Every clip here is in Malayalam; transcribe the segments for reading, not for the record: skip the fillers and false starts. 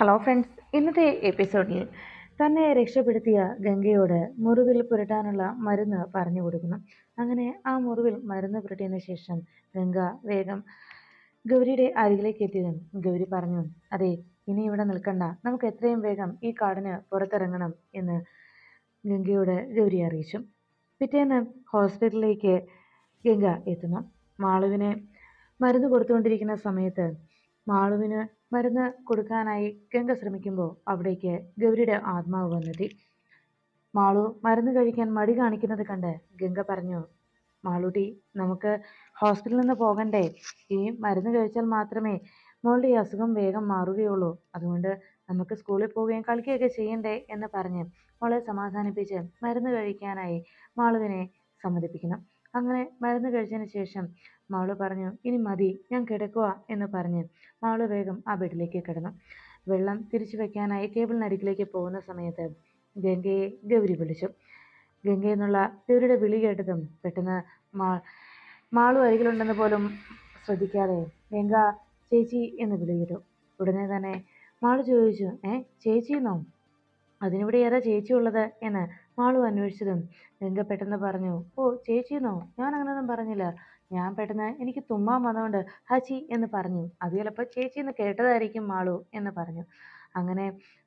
ഹലോ ഫ്രണ്ട്സ്, ഇന്നത്തെ എപ്പിസോഡിൽ തന്നെ രക്ഷപ്പെടുത്തിയ ഗംഗയോട് മുറിവിൽ പുരട്ടാനുള്ള മരുന്ന് പറഞ്ഞു കൊടുക്കുന്നു. അങ്ങനെ ആ മുറിവിൽ മരുന്ന് പുരട്ടിയതിനു ശേഷം ഗംഗ വേഗം ഗൗരിയുടെ അരികിലേക്ക് എത്തിയതും ഗൗരി പറഞ്ഞു, അതെ, ഇനി ഇവിടെ നിൽക്കണ്ട, നമുക്ക് എത്രയും വേഗം ഈ കാടിന് പുറത്തിറങ്ങണം എന്ന് ഗംഗയോട് ഗൗരി അറിയിച്ചു. പിറ്റേന്ന് ഹോസ്പിറ്റലിലേക്ക് ഗംഗ എത്തുന്നു. മാളുവിന് മരുന്ന് കൊടുത്തുകൊണ്ടിരിക്കുന്ന സമയത്ത് മാളുവിന് മരുന്ന് കൊടുക്കാനായി ഗംഗ ശ്രമിക്കുമ്പോൾ അവിടേക്ക് ഗൗരിയുടെ ആത്മാവ് വന്നെത്തി. മാളു മരുന്ന് കഴിക്കാൻ മടി കാണിക്കുന്നത് കണ്ട് ഗംഗ പറഞ്ഞു, മാളൂട്ടി, നമുക്ക് ഹോസ്പിറ്റലിൽ നിന്ന് പോകണ്ടേ? ഈ മരുന്ന് കഴിച്ചാൽ മാത്രമേ മോളുടെ ഈ അസുഖം വേഗം മാറുകയുള്ളൂ. അതുകൊണ്ട് നമുക്ക് സ്കൂളിൽ പോവുകയും കളിക്കുകയൊക്കെ ചെയ്യണ്ടേ എന്ന് പറഞ്ഞ് മോളെ സമാധാനിപ്പിച്ച് മരുന്ന് കഴിക്കാനായി മാളുവിനെ സമ്മതിപ്പിക്കുന്നു. അങ്ങനെ മരുന്ന് കഴിച്ചതിന് ശേഷം മാളു പറഞ്ഞു, ഇനി മതി, ഞാൻ കിടക്കുക എന്ന് പറഞ്ഞ് മാളു വേഗം ആ ബെഡിലേക്ക് കിടന്നു. വെള്ളം തിരിച്ചു വെക്കാനായി ടേബിളിനരികിലേക്ക് പോകുന്ന സമയത്ത് ഗംഗയെ ഗൗരി വിളിച്ചു. ഗംഗ എന്നുള്ള ഗൗരിയുടെ വിളി കേട്ടതും പെട്ടെന്ന് മാളു അരികിലുണ്ടെന്ന് പോലും ശ്രദ്ധിക്കാതെ ഗംഗ ചേച്ചി എന്ന് വിളിയിട്ടു. ഉടനെ തന്നെ മാളു ചോദിച്ചു, ചേച്ചിയെന്നോ? അതിനിവിടെ ഏതാ ചേച്ചി ഉള്ളത് എന്ന് മാളു അന്വേഷിച്ചതും ഗംഗ പെട്ടെന്ന് പറഞ്ഞു, ഓ ചേച്ചിയെന്നോ? ഞാൻ അങ്ങനെയൊന്നും പറഞ്ഞില്ല. ഞാൻ പെട്ടെന്ന് എനിക്ക് തുമ്മാൻ വന്നതുകൊണ്ട് ഹച്ചി എന്ന് പറഞ്ഞു. അത് ചിലപ്പോൾ ചേച്ചി എന്ന് കേട്ടതായിരിക്കും മാളു എന്ന് പറഞ്ഞു. അങ്ങനെ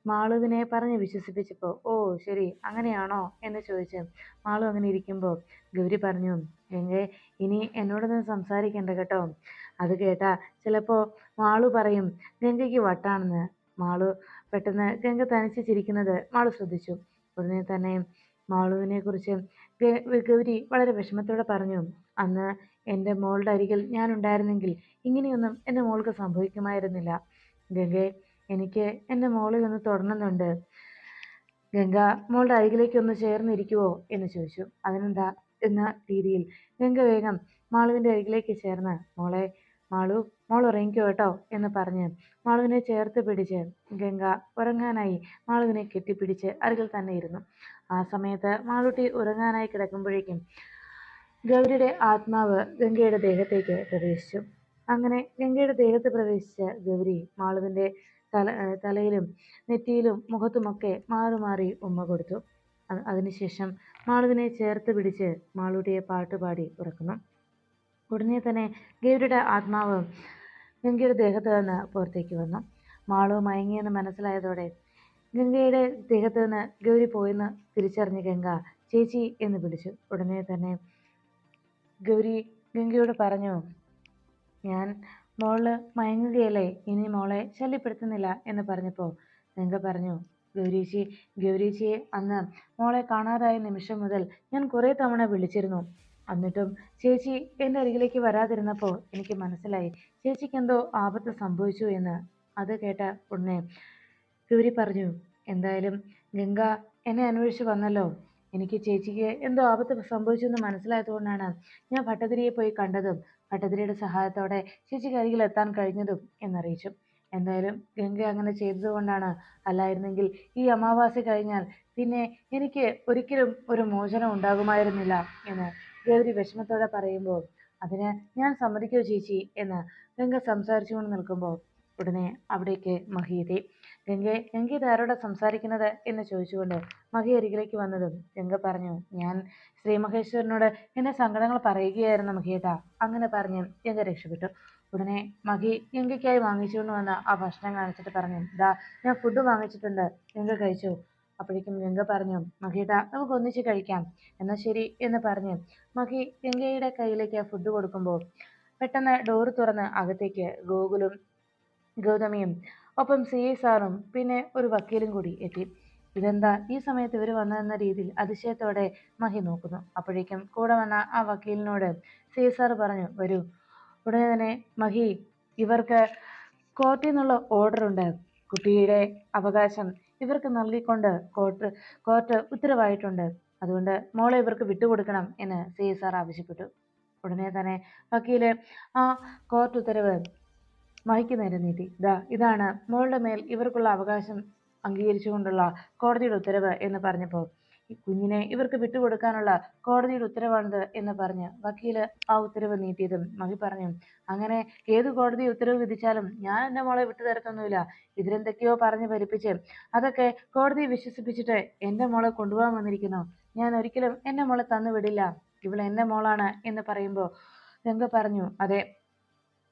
മാളുവിനെ പറഞ്ഞ് വിശ്വസിപ്പിച്ചപ്പോൾ, ഓ ശരി അങ്ങനെയാണോ എന്ന് ചോദിച്ച് മാളു അങ്ങനെ ഇരിക്കുമ്പോൾ ഗൗരി പറഞ്ഞു, ഗംഗെ, ഇനി എന്നോടൊന്നും സംസാരിക്കണ്ട കേട്ടോ. അത് കേട്ടാ ചിലപ്പോൾ മാളു പറയും ഗംഗയ്ക്ക് വട്ടാണെന്ന്. മാളു പെട്ടെന്ന് ഗംഗ തനിച്ച് ചിരിക്കുന്നത് മാളു ശ്രദ്ധിച്ചു. ഉടനെ തന്നെ മാളുവിനെ കുറിച്ച് ഗൗരി വളരെ വിഷമത്തോടെ പറഞ്ഞു, അന്ന് എൻ്റെ മോളുടെ അരികിൽ ഞാൻ ഉണ്ടായിരുന്നെങ്കിൽ ഇങ്ങനെയൊന്നും എൻ്റെ മോൾക്ക് സംഭവിക്കുമായിരുന്നില്ല. ഗംഗെ, എനിക്ക് എൻ്റെ മോളെ ഒന്ന് തൊടണമെന്നുണ്ട്. ഗംഗ മോളുടെ അരികിലേക്ക് ഒന്ന് ചേർന്നിരിക്കുവോ എന്ന് ചോദിച്ചു. അതിനെന്താ എന്ന രീതിയിൽ ഗംഗ വേഗം മാളുവിൻ്റെ അരികിലേക്ക് ചേർന്ന്, മാളു, മോൾ ഉറങ്ങിക്കോ കേട്ടോ എന്ന് പറഞ്ഞ് മാളുവിനെ ചേർത്ത് പിടിച്ച് ഗംഗ ഉറങ്ങാനായി മാളുവിനെ കെട്ടിപ്പിടിച്ച് അരികിൽ തന്നെ ഇരുന്നു. ആ സമയത്ത് മാളുട്ടി ഉറങ്ങാനായി കിടക്കുമ്പോഴേക്കും ഗൗരിയുടെ ആത്മാവ് ഗംഗയുടെ ദേഹത്തേക്ക് പ്രവേശിച്ചു. അങ്ങനെ ഗംഗയുടെ ദേഹത്ത് പ്രവേശിച്ച ഗൗരി മാളുവിൻ്റെ തലയിലും നെറ്റിയിലും മുഖത്തുമൊക്കെ മാറി മാറി ഉമ്മ കൊടുത്തു. അതിനുശേഷം മാളുവിനെ ചേർത്ത് പിടിച്ച് മാളൂട്ടിയെ പാട്ടുപാടി ഉറക്കുന്നു. ഉടനെ തന്നെ ഗൗരിയുടെ ആത്മാവ് ഗംഗയുടെ ദേഹത്ത് നിന്ന് പുറത്തേക്ക് വന്നു. മാളു മയങ്ങിയെന്ന് മനസ്സിലായതോടെ ഗംഗയുടെ ദേഹത്ത് നിന്ന് ഗൗരി പോയെന്ന് തിരിച്ചറിഞ്ഞ ഗംഗ ചേച്ചി എന്ന് വിളിച്ചു. ഉടനെ തന്നെ ഗൗരി ഗംഗയോട് പറഞ്ഞു, ഞാൻ മോള് മയങ്ങുകയല്ലേ, ഇനി മോളെ ശല്യപ്പെടുത്തുന്നില്ല എന്ന് പറഞ്ഞപ്പോൾ ഗംഗ പറഞ്ഞു, ഗൗരീച്ചിയെ അന്ന് മോളെ കാണാതായ നിമിഷം മുതൽ ഞാൻ കുറേ തവണ വിളിച്ചിരുന്നു. എന്നിട്ടും ചേച്ചി എൻ്റെ അരികിലേക്ക് വരാതിരുന്നപ്പോൾ എനിക്ക് മനസ്സിലായി ചേച്ചിക്ക് എന്തോ ആപത്ത് സംഭവിച്ചു എന്ന്. അത് കേട്ട ഉടനെ ഗൗരി പറഞ്ഞു, എന്തായാലും ഗംഗ എന്നെ അന്വേഷിച്ച് വന്നല്ലോ. എനിക്ക് ചേച്ചിക്ക് എന്തോ ആപത്ത് സംഭവിച്ചു എന്ന് മനസ്സിലായതുകൊണ്ടാണ് ഞാൻ ഭട്ടതിരിയെ പോയി കണ്ടതും ഭട്ടതിരിയുടെ സഹായത്തോടെ ചേച്ചിക്ക് അരികിൽ എത്താൻ കഴിഞ്ഞതും എന്നറിയിച്ചു. എന്തായാലും ഗംഗ അങ്ങനെ ചെയ്തതുകൊണ്ടാണ്. അല്ലായിരുന്നെങ്കിൽ ഈ അമാവാസി കഴിഞ്ഞാൽ പിന്നെ എനിക്ക് ഒരിക്കലും ഒരു മോചനം ഉണ്ടാകുമായിരുന്നില്ല എന്ന് ഗൗരി വിഷമത്തോടെ പറയുമ്പോൾ, അതിന് ഞാൻ സമ്മതിക്കോ ചേച്ചി എന്ന് ഗംഗ സംസാരിച്ചുകൊണ്ട് നിൽക്കുമ്പോൾ ഉടനെ അവിടേക്ക് മഹി എത്തി. ഗംഗ ഇതാരോടാ സംസാരിക്കുന്നത് എന്ന് ചോദിച്ചുകൊണ്ട് മഹി അരികിലേക്ക് വന്നതും ഗംഗ പറഞ്ഞു, ഞാൻ ശ്രീമഹേശ്വരനോട് എൻ്റെ സങ്കടങ്ങൾ പറയുകയായിരുന്നു മഹിയേട്ടാ. അങ്ങനെ പറഞ്ഞ് ഗംഗ രക്ഷപ്പെട്ടു. ഉടനെ മഹി ഗംഗയ്ക്കായി വാങ്ങിച്ചുകൊണ്ട് വന്ന ആ ഭക്ഷണം കാണിച്ചിട്ട് പറഞ്ഞു, ദാ ഞാൻ ഫുഡ് വാങ്ങിച്ചിട്ടുണ്ട്, ഗംഗ കഴിച്ചു. അപ്പോഴേക്കും ഗംഗ പറഞ്ഞു, മഹിയേട്ടാ നമുക്ക് ഒന്നിച്ച് കഴിക്കാം. എന്നാൽ ശരി എന്ന് പറഞ്ഞ് മഹി ഗംഗയുടെ കയ്യിലേക്ക് ഫുഡ് കൊടുക്കുമ്പോൾ പെട്ടെന്ന് ഡോറ് തുറന്ന് അകത്തേക്ക് ഗോകുലും ഗൗതമിയും ഒപ്പം CI സാറും പിന്നെ ഒരു വക്കീലും കൂടി എത്തി. ഇതെന്താ ഈ സമയത്ത് ഇവർ വന്നതെന്ന രീതിയിൽ അതിശയത്തോടെ മഹി നോക്കുന്നു. അപ്പോഴേക്കും കൂടെ വന്ന ആ വക്കീലിനോട് CI സാറ് പറഞ്ഞു, വരൂ. ഉടനെ തന്നെ മഹി, ഇവർക്ക് കോർട്ടിൽ നിന്നുള്ള ഓർഡറുണ്ട്. കുട്ടിയുടെ അവകാശം ഇവർക്ക് നൽകിക്കൊണ്ട് കോർട്ട് ഉത്തരവായിട്ടുണ്ട്. അതുകൊണ്ട് മോളെ ഇവർക്ക് വിട്ടുകൊടുക്കണം എന്ന് CI സാർ ആവശ്യപ്പെട്ടു. ഉടനെ തന്നെ വക്കീല് ആ കോർട്ട് ഉത്തരവ് മഹിക്ക് നേരെ നീട്ടി. ഇതാണ് മോളുടെ മേൽ ഇവർക്കുള്ള അവകാശം അംഗീകരിച്ചുകൊണ്ടുള്ള കോടതിയുടെ ഉത്തരവ് എന്ന് പറഞ്ഞപ്പോൾ ഈ കുഞ്ഞിനെ ഇവർക്ക് വിട്ടുകൊടുക്കാനുള്ള കോടതിയുടെ ഉത്തരവാണിത് എന്ന് പറഞ്ഞ് വക്കീല് ആ ഉത്തരവ് നീട്ടിയതും മഹി പറഞ്ഞു, അങ്ങനെ ഏത് കോടതി ഉത്തരവ് വിധിച്ചാലും ഞാൻ എൻ്റെ മോളെ വിട്ടുതരത്തൊന്നുമില്ല. ഇതിലെന്തൊക്കെയോ പറഞ്ഞ് ഫലിപ്പിച്ച് അതൊക്കെ കോടതിയെ വിശ്വസിപ്പിച്ചിട്ട് എൻ്റെ മോളെ കൊണ്ടുപോകാൻ വന്നിരിക്കുന്നു. ഞാൻ ഒരിക്കലും എൻ്റെ മോളെ തന്നു വിടില്ല. ഇവൾ എൻ്റെ മോളാണ് എന്ന് പറയുമ്പോൾ ഗംഗ പറഞ്ഞു, അതെ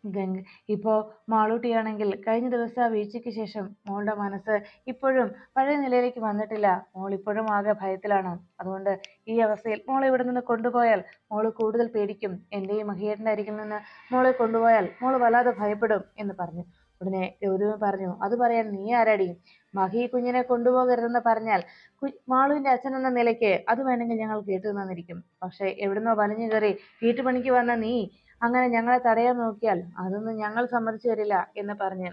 ഗംഗ ഇപ്പോ മാളൂട്ടിയാണെങ്കിൽ കഴിഞ്ഞ ദിവസം ആ വീഴ്ചയ്ക്ക് ശേഷം മോളുടെ മനസ്സ് ഇപ്പോഴും പഴയ നിലയിലേക്ക് വന്നിട്ടില്ല. മോൾ ഇപ്പോഴും ആകെ ഭയത്തിലാണ്. അതുകൊണ്ട് ഈ അവസ്ഥയിൽ മോളെ ഇവിടെ നിന്ന് കൊണ്ടുപോയാൽ മോള് കൂടുതൽ പേടിക്കും. എൻ്റെയും മഹിയേട്ടൻ്റെ അരികിൽ നിന്ന് മോളെ കൊണ്ടുപോയാൽ മോള് വല്ലാതെ ഭയപ്പെടും എന്ന് പറഞ്ഞു. ഉടനെ ഗൗതമി പറഞ്ഞു, അത് പറയാൻ നീ ആരാടി? മഹി കുഞ്ഞിനെ കൊണ്ടുപോകരുതെന്ന് പറഞ്ഞാൽ മാളുവിന്റെ അച്ഛൻ എന്ന നിലയ്ക്ക് അത് വേണമെങ്കിൽ ഞങ്ങൾ കേട്ടു തന്നിരിക്കും. പക്ഷെ എവിടുന്നോ വലിഞ്ഞു കയറി വീട്ടുപണിക്ക് വന്ന നീ അങ്ങനെ ഞങ്ങളെ തടയാൻ നോക്കിയാൽ അതൊന്നും ഞങ്ങൾ സമ്മതിച്ചു തരില്ല എന്ന് പറഞ്ഞ്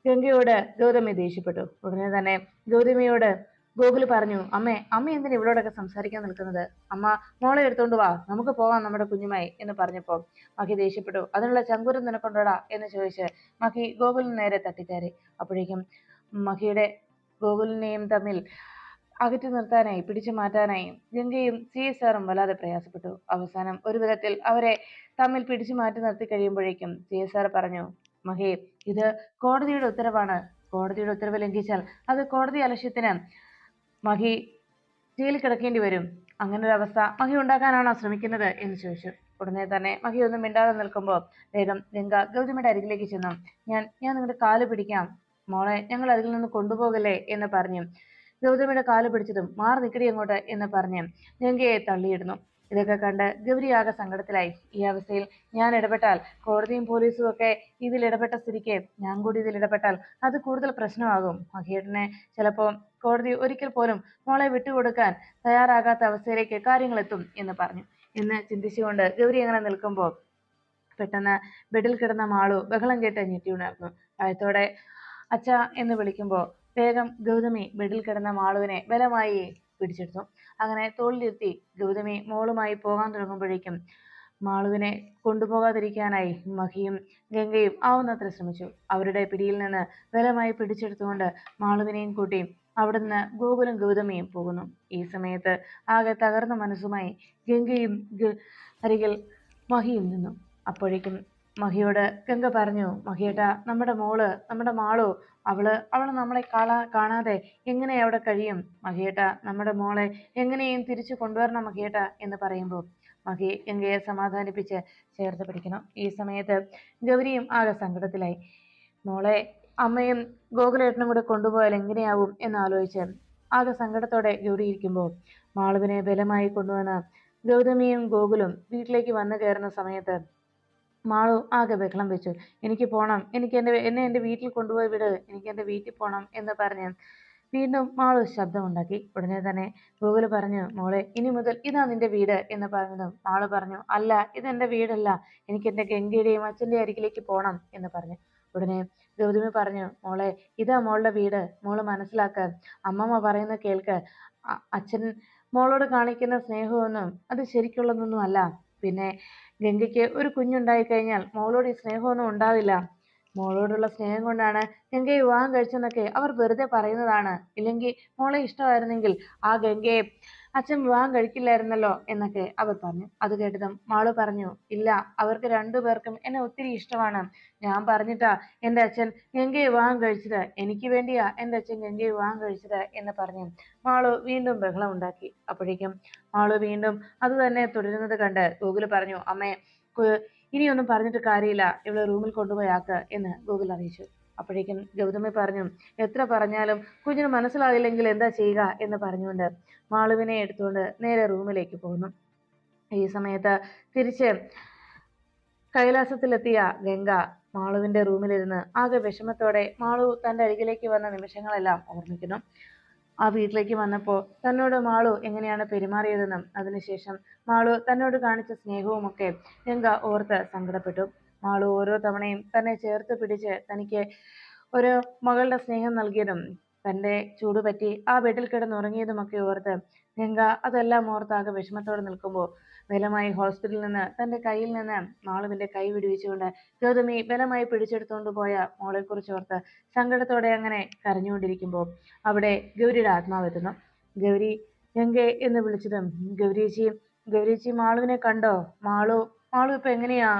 ഗംഗയോട് ഗൗതമി ദേഷ്യപ്പെട്ടു. ഉടനെ തന്നെ ഗൗതമിയോട് ഗോകുൽ പറഞ്ഞു, അമ്മ എന്തിനാ ഇവളോടൊക്കെ സംസാരിക്കാൻ നിൽക്കുന്നത്? അമ്മ മോളെ എടുത്തോണ്ട് വാ, നമുക്ക് പോവാം നമ്മുടെ കുഞ്ഞുമായി എന്ന് പറഞ്ഞപ്പോ മഹി ദേഷ്യപ്പെട്ടു. അതിനുള്ള ചങ്കൂരം നിനക്കൊണ്ടോടാ എന്ന് ചോദിച്ച് മഹി ഗോകുലിന് നേരെ തട്ടിക്കയറി. അപ്പോഴേക്കും മഹിയുടെ ഗോകുലിനെയും തമ്മിൽ അകറ്റി നിർത്താനായി പിടിച്ചു മാറ്റാനായി ഗംഗയും സി സാറും വല്ലാതെ പ്രയാസപ്പെട്ടു. അവസാനം ഒരു വിധത്തിൽ അവരെ തമ്മിൽ പിടിച്ചു മാറ്റി നിർത്തി കഴിയുമ്പോഴേക്കും സി സാർ പറഞ്ഞു, മഹി ഇത് കോടതിയുടെ ഉത്തരവാണ്. കോടതിയുടെ ഉത്തരവ് ലംഘിച്ചാൽ അത് കോടതി അലക്ഷ്യത്തിന് മഹി ജയിലിൽ കിടക്കേണ്ടി വരും. അങ്ങനെ ഒരു അവസ്ഥ മഹി ഉണ്ടാക്കാനാണോ ശ്രമിക്കുന്നത് എന്ന് ചോദിച്ചു. ഉടനെ തന്നെ മഹി ഒന്നും മിണ്ടാതെ നിൽക്കുമ്പോൾ വേഗം ഗംഗ ഗൗതമിയുടെ അരികിലേക്ക് ചെന്നു. ഞാൻ നിങ്ങളുടെ കാല് പിടിക്കാം, മോളെ ഞങ്ങൾ അരികിൽ നിന്ന് കൊണ്ടുപോകല്ലേ എന്ന് പറഞ്ഞു ഗൗതമിയുടെ കാല് പിടിച്ചതും മാറി നിൽക്കടി അങ്ങോട്ട് എന്ന് പറഞ്ഞ് ഗംഗയെ തള്ളിയിടുന്നു. ഇതൊക്കെ കണ്ട് ഗൗരി ആകെ സങ്കടത്തിലായി. ഈ അവസ്ഥയിൽ ഞാൻ ഇടപെട്ടാൽ കോടതിയും പോലീസും ഒക്കെ ഇതിൽ ഇടപെട്ട സ്ഥിതിക്ക് ഞാൻ കൂടി ഇതിൽ ഇടപെട്ടാൽ അത് കൂടുതൽ പ്രശ്നമാകും. മഹിയേട്ടനെ ചിലപ്പോൾ കോടതി ഒരിക്കൽ പോലും മോളെ വിട്ടുകൊടുക്കാൻ തയ്യാറാകാത്ത അവസ്ഥയിലേക്ക് കാര്യങ്ങൾ എത്തും എന്ന് പറഞ്ഞു. എന്ന് ചിന്തിച്ചുകൊണ്ട് ഗൗരി അങ്ങനെ നിൽക്കുമ്പോൾ പെട്ടെന്ന് ബെഡിൽ കിടന്ന മാളു ബഹളം കേട്ട് ഞെട്ടി ഉണർന്നു. ഭയത്തോടെ അച്ഛ എന്ന് വിളിക്കുമ്പോൾ വേഗം ഗൗതമി ബെഡിൽ കിടന്ന മാളുവിനെ ബലമായി പിടിച്ചെടുത്തു. അങ്ങനെ തോളിലിരുത്തി ഗൗതമി മോളുമായി പോകാൻ തുടങ്ങുമ്പോഴേക്കും മാളുവിനെ കൊണ്ടുപോകാതിരിക്കാനായി മഹിയും ഗംഗയും ആവുന്നത്ര ശ്രമിച്ചു. അവരുടെ പിടിയിൽ നിന്ന് ബലമായി പിടിച്ചെടുത്തുകൊണ്ട് മാളുവിനെയും കൂട്ടി അവിടുന്ന് ഗോകുലും ഗൗതമിയും പോകുന്നു. ഈ സമയത്ത് ആകെ തകർന്ന മനസ്സുമായി ഗംഗയും അരികിൽ മഹിയും നിന്നു. അപ്പോഴേക്കും മഹിയോട് ഗംഗ പറഞ്ഞു, മഹിയേട്ടാ നമ്മുടെ മാളു അവള് നമ്മളെ കാണാതെ എങ്ങനെ അവിടെ കഴിയും? മഹിയേട്ടാ നമ്മുടെ മോളെ എങ്ങനെയും തിരിച്ചു കൊണ്ടുവരണം മഹിയേട്ടാ എന്ന് പറയുമ്പോൾ മഹി ഗംഗയെ സമാധാനിപ്പിച്ച് ചേർത്ത് പിടിക്കണം. ഈ സമയത്ത് ഗൗരിയും ആകെ സങ്കടത്തിലായി. മോളെ അമ്മയും ഗോകുലേട്ടനും കൂടെ കൊണ്ടുപോയാൽ എങ്ങനെയാവും എന്നാലോചിച്ച് ആകെ സങ്കടത്തോടെ ഗൗരി ഇരിക്കുമ്പോൾ മാളുവിനെ ബലമായി കൊണ്ടുവന്ന ഗൗതമിയും ഗോകുലും വീട്ടിലേക്ക് വന്നു കയറുന്ന സമയത്ത് മാളു ആകെ ബഹളം വെച്ചു. എനിക്ക് പോണം, എന്നെ എൻ്റെ വീട്ടിൽ കൊണ്ടുപോയി വിട്, എനിക്ക് എൻ്റെ വീട്ടിൽ പോണം എന്ന് പറഞ്ഞ് വീണ്ടും മാളു ശബ്ദമുണ്ടാക്കി. ഉടനെ തന്നെ ഗൂഗിൾ പറഞ്ഞു, മോളെ ഇനി മുതൽ ഇതാ നിന്റെ വീട് എന്ന് പറഞ്ഞതും മാളു പറഞ്ഞു, അല്ല ഇതെന്റെ വീടല്ല, എനിക്ക് എൻ്റെ ഗംഗയുടെയും അച്ഛൻ്റെ അരികിലേക്ക് പോകണം എന്ന് പറഞ്ഞു. ഉടനെ ഗൗതമി പറഞ്ഞു, മോളെ ഇതാ മോളുടെ വീട്, മോള് മനസ്സിലാക്ക, അമ്മമ്മ പറയുന്ന കേൾക്ക്. അച്ഛൻ മോളോട് കാണിക്കുന്ന സ്നേഹമൊന്നും അത് ശരിക്കുള്ളതൊന്നും അല്ല. പിന്നെ ഗംഗയ്ക്ക് ഒരു കുഞ്ഞുണ്ടായി കഴിഞ്ഞാൽ മോളോട് ഈ സ്നേഹമൊന്നും ഉണ്ടാവില്ല. മോളോടുള്ള സ്നേഹം കൊണ്ടാണ് ഗംഗയെ വിവാഹം കഴിച്ചെന്നൊക്കെ അവർ വെറുതെ പറയുന്നതാണ്. ഇല്ലെങ്കിൽ മോളെ ഇഷ്ടമായിരുന്നെങ്കിൽ ആ ഗംഗയെ അച്ഛൻ വിവാഹം കഴിക്കില്ലായിരുന്നല്ലോ എന്നൊക്കെ അവർ പറഞ്ഞു. അത് കേട്ടതും മാളു പറഞ്ഞു, ഇല്ല, അവർക്ക് രണ്ടുപേർക്കും എന്നെ ഒത്തിരി ഇഷ്ടമാണ്. ഞാൻ പറഞ്ഞിട്ടാ എൻ്റെ അച്ഛൻ ഗംഗയെ വിവാഹം കഴിച്ചത്, എനിക്ക് വേണ്ടിയാ എൻ്റെ അച്ഛൻ ഗംഗയെ വിവാഹം കഴിച്ചത് എന്ന് പറഞ്ഞു മാളു വീണ്ടും ബഹളം ഉണ്ടാക്കി. അപ്പോഴേക്കും മാളു വീണ്ടും അത് തന്നെ തുടരുന്നത് കണ്ട് ഗോകുൽ പറഞ്ഞു, അമ്മേ ഇനിയൊന്നും പറഞ്ഞിട്ട് കാര്യമില്ല, ഇവളെ റൂമിൽ കൊണ്ടുപോയി ആക്ക് എന്ന് ഗോകുൽ അറിയിച്ചു. അപ്പോഴേക്കും ഗൗതമി പറഞ്ഞു, എത്ര പറഞ്ഞാലും കുഞ്ഞിന് മനസ്സിലാകില്ലെങ്കിൽ എന്താ ചെയ്യുക എന്ന് പറഞ്ഞുകൊണ്ട് മാളുവിനെ എടുത്തുകൊണ്ട് നേരെ റൂമിലേക്ക് പോകുന്നു. ഈ സമയത്ത് തിരിച്ച് കൈലാസത്തിലെത്തിയ ഗംഗ മാളുവിന്റെ റൂമിലിരുന്ന് ആകെ വിഷമത്തോടെ മാളു തൻ്റെ അരികിലേക്ക് വന്ന നിമിഷങ്ങളെല്ലാം ഓർമ്മിക്കുന്നു. ആ വീട്ടിലേക്ക് വന്നപ്പോൾ തന്നോട് മാളു എങ്ങനെയാണ് പെരുമാറിയതെന്നും അതിനുശേഷം മാളു തന്നോട് കാണിച്ച സ്നേഹവുമൊക്കെ ഗംഗ ഓർത്ത് സങ്കടപ്പെട്ടു. മാളു ഓരോ തവണയും തന്നെ ചേർത്ത് പിടിച്ച് തനിക്ക് ഒരു മകളുടെ സ്നേഹം നൽകിയതും തൻ്റെ ചൂടുപറ്റി ആ ബെഡിൽ കിടന്നുറങ്ങിയതുമൊക്കെ ഓർത്ത് ഗംഗ അതെല്ലാം ഓർത്താകെ വിഷമത്തോടെ നിൽക്കുമ്പോൾ ബലമായി ഹോസ്പിറ്റലിൽ നിന്ന് തൻ്റെ കയ്യിൽ നിന്ന് മാളുവിൻ്റെ കൈ വിടുവിച്ചുകൊണ്ട് ഗൗതമി ബലമായി പിടിച്ചെടുത്തുകൊണ്ട് പോയ മോളെക്കുറിച്ച് ഓർത്ത് സങ്കടത്തോടെ അങ്ങനെ കരഞ്ഞുകൊണ്ടിരിക്കുമ്പോൾ അവിടെ ഗൗരിയുടെ ആത്മാവെത്തുന്നു. ഗൗരി ഗംഗെ എന്ന് വിളിച്ചതും ഗൗരീച്ചി ഗൗരീച്ചി മാളുവിനെ കണ്ടോ? മാളു മാളു ഇപ്പൊ എങ്ങനെയാ?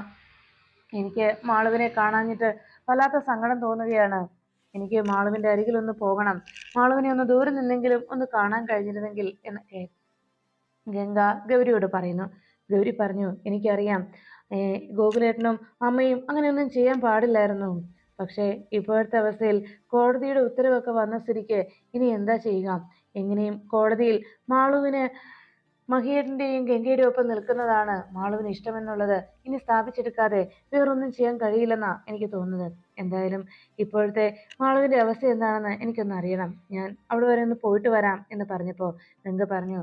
എനിക്ക് മാളുവിനെ കാണാഞ്ഞിട്ട് വല്ലാത്ത സങ്കടം തോന്നുകയാണ്. എനിക്ക് മാളുവിന്റെ അരികിലൊന്ന് പോകണം. മാളുവിനെ ഒന്ന് ദൂരെ നിന്നെങ്കിലും ഒന്ന് കാണാൻ കഴിഞ്ഞിരുന്നെങ്കിൽ എന്നൊക്കെ ഗംഗ ഗൗരിയോട് പറയുന്നു. ഗൗരി പറഞ്ഞു, എനിക്കറിയാം, ഗോകുലേട്ടനും അമ്മയും അങ്ങനെയൊന്നും ചെയ്യാൻ പാടില്ലായിരുന്നു. പക്ഷേ ഇപ്പോഴത്തെ അവസ്ഥയിൽ കോടതിയുടെ ഉത്തരവൊക്കെ വന്ന സ്ഥിതിക്ക് ഇനി എന്താ ചെയ്യുക? എങ്ങനെയും കോടതിയിൽ മാളുവിന് മഹിയേട്ടന്റെയും ഗംഗയുടെയും ഒപ്പം നിൽക്കുന്നതാണ് മാളുവിന് ഇഷ്ടമെന്നുള്ളത് ഇനി സ്ഥാപിച്ചെടുക്കാതെ വേറൊന്നും ചെയ്യാൻ കഴിയില്ലെന്നാ എനിക്ക് തോന്നുന്നത്. എന്തായാലും ഇപ്പോഴത്തെ മാളുവിന്റെ അവസ്ഥ എന്താണെന്ന് എനിക്കൊന്ന് അറിയണം. ഞാൻ അവിടെ വരെ ഒന്ന് പോയിട്ട് വരാം എന്ന് പറഞ്ഞപ്പോൾ ഗംഗ പറഞ്ഞു,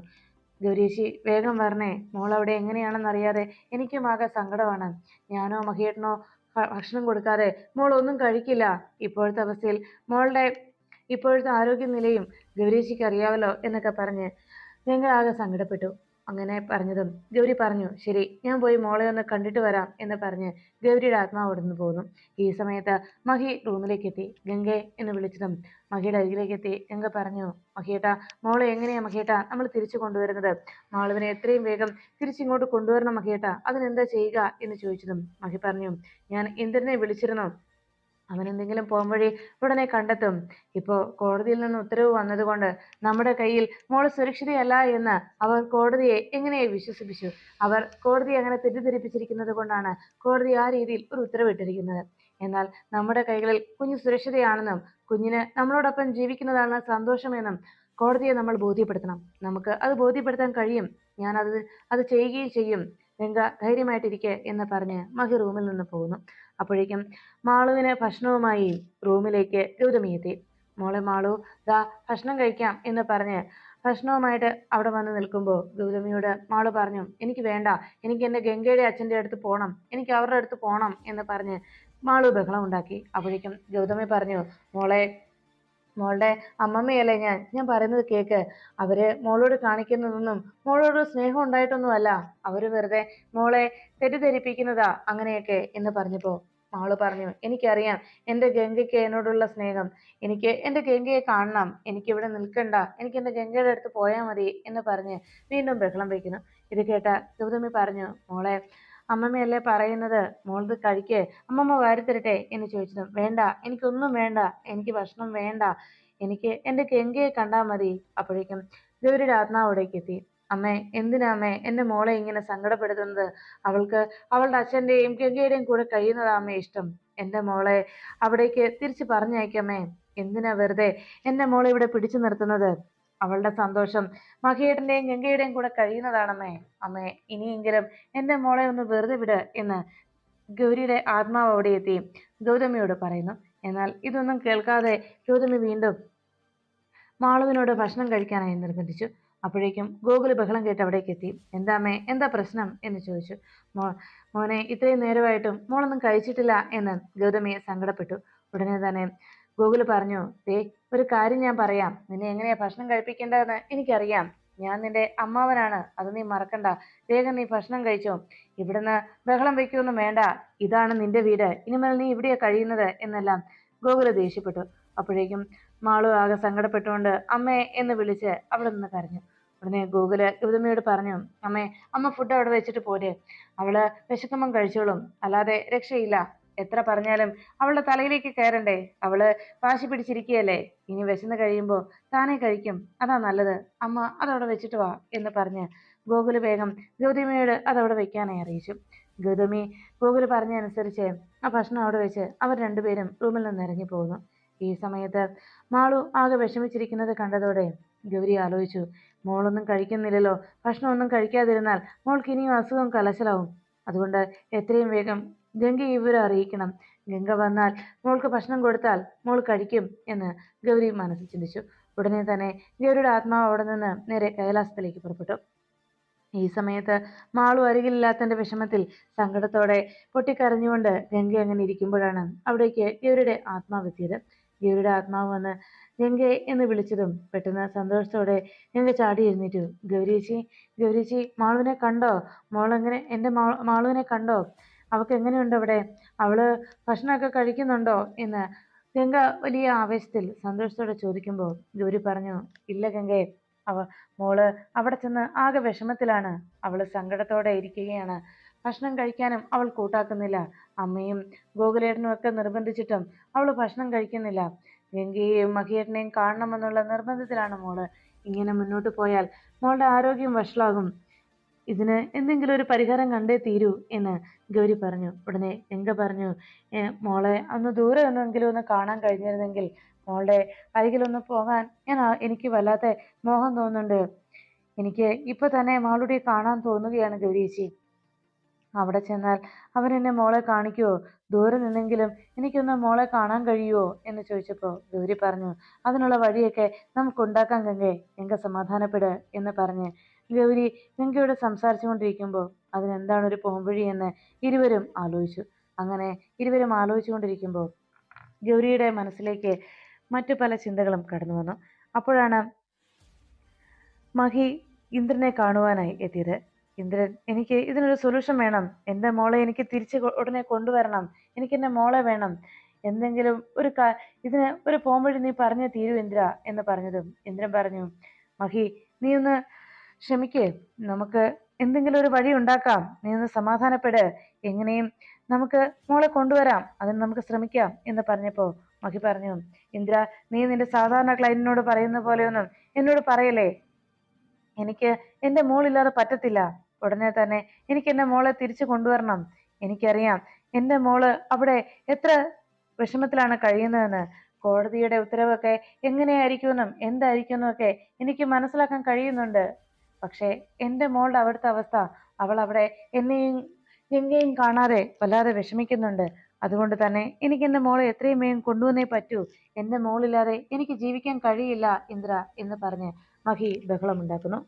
ഗൗരീശി വേഗം വരണേ, മോൾ അവിടെ എങ്ങനെയാണെന്നറിയാതെ എനിക്കും ആകെ സങ്കടമാണ്. ഞാനോ മഹിയേട്ടനോ ഭക്ഷണം കൊടുക്കാതെ മോൾ ഒന്നും കഴിക്കില്ല. ഇപ്പോഴത്തെ അവസ്ഥയിൽ മോളുടെ ഇപ്പോഴത്തെ ആരോഗ്യനിലയും ഗൗരീശിക്ക് അറിയാമല്ലോ എന്നൊക്കെ പറഞ്ഞ് ഗംഗ ആകെ സങ്കടപ്പെട്ടു. അങ്ങനെ പറഞ്ഞതും ഗൗരി പറഞ്ഞു, ശരി, ഞാൻ പോയി മോളെ ഒന്ന് കണ്ടിട്ട് വരാം എന്ന് പറഞ്ഞ് ഗൗരിയുടെ ആത്മാവ് അവിടെ നിന്ന് പോന്നു. ഈ സമയത്ത് മഹി റൂമിലേക്ക് എത്തി. ഗംഗെ എന്ന് വിളിച്ചതും മഹിയുടെ അരികിലേക്ക് എത്തി. ഗംഗ പറഞ്ഞു, മഹിയേട്ടാ, മോളെ എങ്ങനെയാ മഹിയേട്ടാ നമ്മൾ തിരിച്ചു കൊണ്ടുവരുന്നത്? മാളുവിനെ എത്രയും വേഗം തിരിച്ചിങ്ങോട്ട് കൊണ്ടുവരണം മഹിയേട്ടാ, അതിനെന്താ ചെയ്യുക എന്ന് ചോദിച്ചതും മഹി പറഞ്ഞു, ഞാൻ ഇന്ദ്രനെ വിളിച്ചിരുന്നു, അവൻ എന്തെങ്കിലും പോംവഴി ഉടനെ കണ്ടെത്തും. ഇപ്പോൾ കോടതിയിൽ നിന്ന് ഉത്തരവ് വന്നതുകൊണ്ട് നമ്മുടെ കയ്യിൽ മോള് സുരക്ഷിതയല്ല എന്ന് അവർ കോടതിയെ എങ്ങനെ വിശ്വസിപ്പിച്ചു? അവർ കോടതിയെ അങ്ങനെ തെറ്റിദ്ധരിപ്പിച്ചിരിക്കുന്നത് കൊണ്ടാണ് കോടതി ആ രീതിയിൽ ഒരു ഉത്തരവിട്ടിരിക്കുന്നത്. എന്നാൽ നമ്മുടെ കൈകളിൽ കുഞ്ഞ് സുരക്ഷിതയാണെന്നും കുഞ്ഞിന് നമ്മളോടൊപ്പം ജീവിക്കുന്നതാണ് സന്തോഷമെന്നും കോടതിയെ നമ്മൾ ബോധ്യപ്പെടുത്തണം. നമുക്ക് അത് ബോധ്യപ്പെടുത്താൻ കഴിയും. ഞാൻ അത് ചെയ്യുകയും ചെയ്യും. ഗംഗ ധൈര്യമായിട്ടിരിക്കെ എന്ന് പറഞ്ഞ് മഹി റൂമിൽ നിന്ന് പോകുന്നു. അപ്പോഴേക്കും മാളുവിന് ഭക്ഷണവുമായി റൂമിലേക്ക് ഗൗതമി എത്തി. മോളെ മാളു, ദാ ഭക്ഷണം കഴിക്കാം എന്ന് പറഞ്ഞ് ഭക്ഷണവുമായിട്ട് അവിടെ വന്ന് നിൽക്കുമ്പോൾ ഗൗതമിയോട് മാളു പറഞ്ഞു, എനിക്ക് വേണ്ട, എനിക്ക് എൻ്റെ ഗംഗയുടെ അച്ഛൻ്റെ അടുത്ത് പോകണം, എനിക്ക് അവരുടെ അടുത്ത് പോകണം എന്ന് പറഞ്ഞ് മാളു ബഹളം ഉണ്ടാക്കി. അപ്പോഴേക്കും ഗൗതമി പറഞ്ഞു, മോളെ, മോളുടെ അമ്മമ്മയല്ലേ ഞാൻ പറയുന്നത് കേക്ക്. അവര് മോളോട് കാണിക്കുന്നതൊന്നും മോളോട് സ്നേഹം ഉണ്ടായിട്ടൊന്നുമല്ല. അവര് വെറുതെ മോളെ തെറ്റിദ്ധരിപ്പിക്കുന്നതാ അങ്ങനെയൊക്കെ എന്ന് പറഞ്ഞപ്പോ മാളു പറഞ്ഞു, എനിക്കറിയാം എൻ്റെ ഗംഗയ്ക്ക് എന്നോടുള്ള സ്നേഹം. എനിക്ക് എൻ്റെ ഗംഗയെ കാണണം. എനിക്കിവിടെ നിൽക്കണ്ട. എനിക്ക് എൻ്റെ ഗംഗയുടെ അടുത്ത് പോയാൽ മതി എന്ന് പറഞ്ഞ് വീണ്ടും ബഹളം വയ്ക്കുന്നു. ഇത് കേട്ട ഗൗതമി പറഞ്ഞു, മോളെ, അമ്മമ്മയല്ലേ പറയുന്നത്, മോളത് കഴിക്ക്, അമ്മമ്മ വാരിത്തരട്ടെ എന്ന് ചോദിച്ചതും വേണ്ട, എനിക്കൊന്നും വേണ്ട, എനിക്ക് ഭക്ഷണം വേണ്ട, എനിക്ക് എൻ്റെ ഗംഗയെ കണ്ടാൽ മതി. അപ്പോഴേക്കും ഗൗരിയുടെ ആത്മാവ് അവിടേക്ക് എത്തി. അമ്മേ, എന്തിനാ അമ്മേ എൻ്റെ മോളെ ഇങ്ങനെ സങ്കടപ്പെടുത്തുന്നത്? അവൾക്ക് അവളുടെ അച്ഛൻ്റെയും ഗംഗയുടെയും കൂടെ കഴിയുന്നതാ അമ്മേ ഇഷ്ടം. എൻ്റെ മോളെ അവിടേക്ക് തിരിച്ച് പറഞ്ഞയക്കമ്മേ. എന്തിനാ വെറുതെ എൻ്റെ മോളെ ഇവിടെ പിടിച്ചു നിർത്തുന്നത്? അവളുടെ സന്തോഷം മഹിയേട്ടൻ്റെയും ഗംഗയുടെയും കൂടെ കഴിയുന്നതാണമ്മേ. അമ്മേ, ഇനിയെങ്കിലും എൻ്റെ മോളെ ഒന്ന് വെറുതെ വിട് എന്ന് ഗൗരിയുടെ ആത്മാവ് അവിടെ എത്തി ഗൗതമിയോട് പറയുന്നു. എന്നാൽ ഇതൊന്നും കേൾക്കാതെ ഗൗതമി വീണ്ടും മാളുവിനോട് ഭക്ഷണം കഴിക്കാനായി നിർബന്ധിച്ചു. അപ്പോഴേക്കും ഗോകുല് ബഹളം കേട്ട് അവിടേക്ക് എത്തി. എന്താ അമ്മേ, എന്താ പ്രശ്നം എന്ന് ചോദിച്ചു. മോനെ, ഇത്രയും നേരമായിട്ടും മോളൊന്നും കഴിച്ചിട്ടില്ല എന്ന് ഗൗതമി സങ്കടപ്പെട്ടു. ഉടനെ തന്നെ ഗോകുല് പറഞ്ഞു, ദേ, ഒരു കാര്യം ഞാൻ പറയാം, നിന്നെ എങ്ങനെയാ ഭക്ഷണം കഴിപ്പിക്കേണ്ടതെന്ന് എനിക്കറിയാം. ഞാൻ നിന്റെ അമ്മാവനാണ്, അത് നീ മറക്കണ്ട. വേഗം നീ ഭക്ഷണം കഴിച്ചോ. ഇവിടുന്ന് ബഹളം വെക്കൊന്നും വേണ്ട. ഇതാണ് നിന്റെ വീട്, ഇനിമേൽ നീ ഇവിടെയാ കഴിയുന്നത് എന്നെല്ലാം ഗോകുല് ദേഷ്യപ്പെട്ടു. അപ്പോഴേക്കും മാളു ആകെ സങ്കടപ്പെട്ടുകൊണ്ട് അമ്മേ എന്ന് വിളിച്ച് അവിടെ നിന്ന് കരഞ്ഞു. ഉടനെ ഗോകുല് ഗൗതമിയോട് പറഞ്ഞു, അമ്മേ, അമ്മ ഫുഡ് അവിടെ വെച്ചിട്ട് പോരെ, അവള് വിശക്കുമ്പം കഴിച്ചോളും, അല്ലാതെ രക്ഷയില്ല. എത്ര പറഞ്ഞാലും അവളുടെ തലയിലേക്ക് കയറണ്ടേ? അവള് വാശി പിടിച്ചിരിക്കുകയല്ലേ. ഇനി വിശന്ന് കഴിയുമ്പോൾ താനേ കഴിക്കും, അതാ നല്ലത്. അമ്മ അതവിടെ വെച്ചിട്ട് വാ എന്ന് പറഞ്ഞ് ഗോകുല് വേഗം ഗൗതമിയോട് അതവിടെ വെക്കാനായി അറിയിച്ചു. ഗൗതമി ഗോകുല് പറഞ്ഞനുസരിച്ച് ആ ഭക്ഷണം അവിടെ വെച്ച് അവർ രണ്ടുപേരും റൂമിൽ നിന്ന് ഇറങ്ങി പോകുന്നു. ഈ സമയത്ത് മാളു ആകെ വിഷമിച്ചിരിക്കുന്നത് കണ്ടതോടെ ഗൗരി ആലോചിച്ചു, മോളൊന്നും കഴിക്കുന്നില്ലല്ലോ, ഭക്ഷണമൊന്നും കഴിക്കാതിരുന്നാൽ മോൾക്ക് ഇനിയും അസുഖം കലശലാവും. അതുകൊണ്ട് എത്രയും വേഗം ഗംഗയെ ഇവരെ അറിയിക്കണം. ഗംഗ വന്നാൽ മോൾക്ക് ഭക്ഷണം കൊടുത്താൽ മോൾ കഴിക്കും എന്ന് ഗൗരി മനസ്സിൽ ചിന്തിച്ചു. ഉടനെ തന്നെ ഗൗരിയുടെ ആത്മാവ് അവിടെ നിന്ന് നേരെ കൈലാസത്തിലേക്ക് പുറപ്പെട്ടു. ഈ സമയത്ത് മാളു അരികിലില്ലാത്തതിന്റെ വിഷമത്തിൽ സങ്കടത്തോടെ പൊട്ടിക്കരഞ്ഞുകൊണ്ട് ഗംഗ അങ്ങനെ ഇരിക്കുമ്പോഴാണ് അവിടേക്ക് ഗൗരിയുടെ ആത്മാവ് എത്തിയത്. ഗൗരിയുടെ ആത്മാവ് വന്ന് ഗംഗെ എന്ന് വിളിച്ചതും പെട്ടെന്ന് സന്തോഷത്തോടെ ഗംഗ ചാടി എഴുന്നേറ്റു. ഗൗരീച്ചി, ഗൗരീച്ചി, മാളുവിനെ കണ്ടോ? മോളെങ്ങനെ എൻ്റെ മാളുവിനെ കണ്ടോ? അവൾക്ക് എങ്ങനെയുണ്ട് അവിടെ? അവള് ഭക്ഷണമൊക്കെ കഴിക്കുന്നുണ്ടോ എന്ന് ഗംഗ വലിയ ആവേശത്തിൽ സന്തോഷത്തോടെ ചോദിക്കുമ്പോൾ ഗൗരി പറഞ്ഞു, ഇല്ല ഗംഗെ, അവ മോള് അവിടെ ചെന്ന് ആകെ വിഷമത്തിലാണ്. അവള് സങ്കടത്തോടെ ഇരിക്കുകയാണ്. ഭക്ഷണം കഴിക്കാനും അവൾ കൂട്ടാക്കുന്നില്ല. അമ്മയും ഗോകുലേട്ടനും ഒക്കെ നിർബന്ധിച്ചിട്ടും അവള് ഭക്ഷണം കഴിക്കുന്നില്ല. ഗംഗയെയും മഹിയേട്ടനെയും കാണണമെന്നുള്ള നിർബന്ധത്തിലാണ് മോള്. ഇങ്ങനെ മുന്നോട്ട് പോയാൽ മോളുടെ ആരോഗ്യം വഷളാകും. ഇതിന് എന്തെങ്കിലും ഒരു പരിഹാരം കണ്ടേ തീരൂ എന്ന് ഗൗരി പറഞ്ഞു. ഉടനെ ഗംഗ പറഞ്ഞു, മോളെ ഒന്ന് ദൂരെ ഒന്നെങ്കിലും ഒന്ന് കാണാൻ കഴിഞ്ഞിരുന്നെങ്കിൽ, മോളുടെ അരികിലൊന്ന് പോകാൻ എനിക്ക് വല്ലാത്ത മോഹം തോന്നുന്നുണ്ട്. എനിക്ക് ഇപ്പൊ തന്നെ മോളുടെ കാണാൻ തോന്നുകയാണ് ഗൗരിയേച്ചി. അവിടെ ചെന്നാൽ അവൻ എന്നെ മോളെ കാണിക്കുവോ? ദൂരെ നിന്നെങ്കിലും എനിക്കൊന്ന് മോളെ കാണാൻ കഴിയുമോ എന്ന് ചോദിച്ചപ്പോൾ ഗൗരി പറഞ്ഞു, അതിനുള്ള വഴിയൊക്കെ നമുക്കുണ്ടാക്കാൻ ഗംഗേ, ഗംഗ സമാധാനപ്പെട് എന്ന് പറഞ്ഞ് ഗൗരി ഗംഗയോട് സംസാരിച്ചുകൊണ്ടിരിക്കുമ്പോൾ അതിനെന്താണ് ഒരു പോംവഴി എന്ന് ഇരുവരും ആലോചിച്ചു. അങ്ങനെ ഇരുവരും ആലോചിച്ചുകൊണ്ടിരിക്കുമ്പോൾ ഗൗരിയുടെ മനസ്സിലേക്ക് മറ്റു പല ചിന്തകളും കടന്നു വന്നു. അപ്പോഴാണ് മഹി ഇന്ദ്രനെ കാണുവാനായി എത്തിയത്. ഇന്ദ്രൻ, എനിക്ക് ഇതിനൊരു സൊല്യൂഷൻ വേണം. എൻ്റെ മോളെ എനിക്ക് തിരിച്ച് ഉടനെ കൊണ്ടുവരണം. എനിക്ക് എൻ്റെ മോളെ വേണം. എന്തെങ്കിലും ഇതിന് ഒരു പോംവഴി നീ പറഞ്ഞേ തീരൂ ഇന്ദ്ര എന്ന് പറഞ്ഞതും ഇന്ദ്രൻ പറഞ്ഞു, മഹി, നീ ഒന്ന് ക്ഷമിക്കേ, നമുക്ക് എന്തെങ്കിലും ഒരു വഴി ഉണ്ടാക്കാം. നീ ഒന്ന് സമാധാനപ്പെട്. എങ്ങനെയും നമുക്ക് മോളെ കൊണ്ടുവരാം. അതിന് നമുക്ക് ശ്രമിക്കാം എന്ന് പറഞ്ഞപ്പോ മഹി പറഞ്ഞു, ഇന്ദ്ര, നീ നിന്റെ സാധാരണ ക്ലയന്റിനോട് പറയുന്ന പോലെയൊന്നും എന്നോട് പറയല്ലേ. എനിക്ക് എൻ്റെ മോളില്ലാതെ പറ്റത്തില്ല. ഉടനെ തന്നെ എനിക്ക് എൻ്റെ മോളെ തിരിച്ചു കൊണ്ടുവരണം. എനിക്കറിയാം എൻ്റെ മോള് അവിടെ എത്ര വിഷമത്തിലാണ് കഴിയുന്നതെന്ന്. കോടതിയുടെ ഉത്തരവൊക്കെ എങ്ങനെയായിരിക്കുമെന്നും എന്തായിരിക്കുമെന്നും ഒക്കെ എനിക്ക് മനസ്സിലാക്കാൻ കഴിയുന്നുണ്ട്. പക്ഷേ എൻ്റെ മോളുടെ അവിടുത്തെ അവസ്ഥ, അവൾ അവിടെ എന്നെയും ഗംഗയും കാണാതെ വല്ലാതെ വിഷമിക്കുന്നുണ്ട്. അതുകൊണ്ട് തന്നെ എനിക്ക് എൻ്റെ മോളെ എത്രയും വേഗം കൊണ്ടുവന്നേ പറ്റൂ. എൻ്റെ മോളില്ലാതെ എനിക്ക് ജീവിക്കാൻ കഴിയില്ല ഇന്ദ്ര എന്ന് പറഞ്ഞ് മഹി ബഹളമുണ്ടാക്കുന്നു.